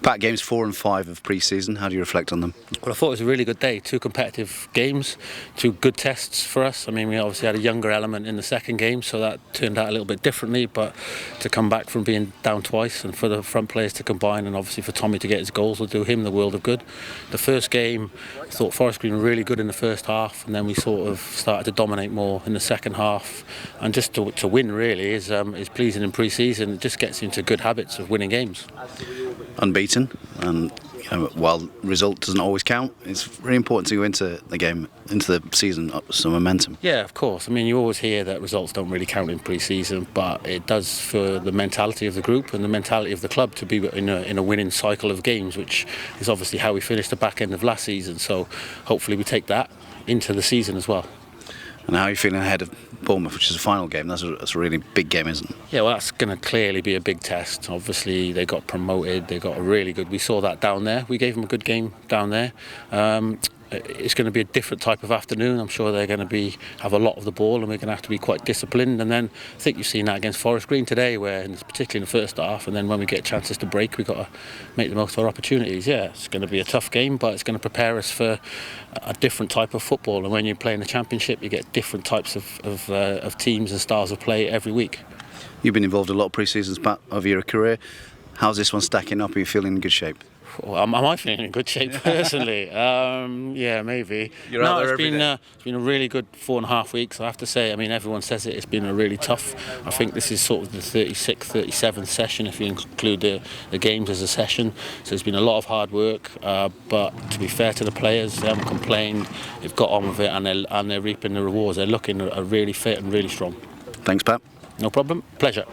Pat, games 4 and 5 of pre-season, how do you reflect on them? Well, I thought it was a really good day. 2 competitive games, 2 good tests for us. I mean, we obviously had a younger element in the second game, so that turned out a little bit differently. But to come back from being down twice and for the front players to combine, and obviously for Tommy to get his goals will do him the world of good. The first game, I thought Forest Green were really good in the first half, and then we sort of started to dominate more in the second half. And just to win really is pleasing in pre-season. It just gets into good habits of winning games. Unbeaten, and while result doesn't always count, it's really important to go into the game, into the season up with some momentum. Yeah, of course. I mean, you always hear that results don't really count in pre-season, but it does for the mentality of the group and the mentality of the club to be in a winning cycle of games, which is obviously how we finished the back end of last season. So hopefully we take that into the season as well. And how are you feeling ahead of Bournemouth, which is the final game? That's a really big game, isn't it? Yeah, well, that's going to clearly be a big test. Obviously, they got promoted. They got a really good. We saw that down there. We gave them a good game down there. It's going to be a different type of afternoon. I'm sure they're going to have a lot of the ball, and we're going to have to be quite disciplined. And then I think you've seen that against Forest Green today, where particularly in the first half, and then when we get chances to break, we've got to make the most of our opportunities. Yeah, it's going to be a tough game, but it's going to prepare us for a different type of football. And when you play in the Championship, you get different types of teams and styles of play every week. You've been involved in a lot of pre-seasons, Pat, over your career. How's this one stacking up? Are you feeling in good shape? Well, am I feeling in good shape personally? Yeah, maybe. You're out there every day. It's been a really good 4.5 weeks, I have to say. I mean, everyone says it's been a really tough. I think this is sort of the 36th, 37th session if you include the games as a session. So it's been a lot of hard work, but to be fair to the players, they haven't complained. They've got on with it, and they're reaping the rewards. They're looking really fit and really strong. Thanks, Pat. No problem. Pleasure.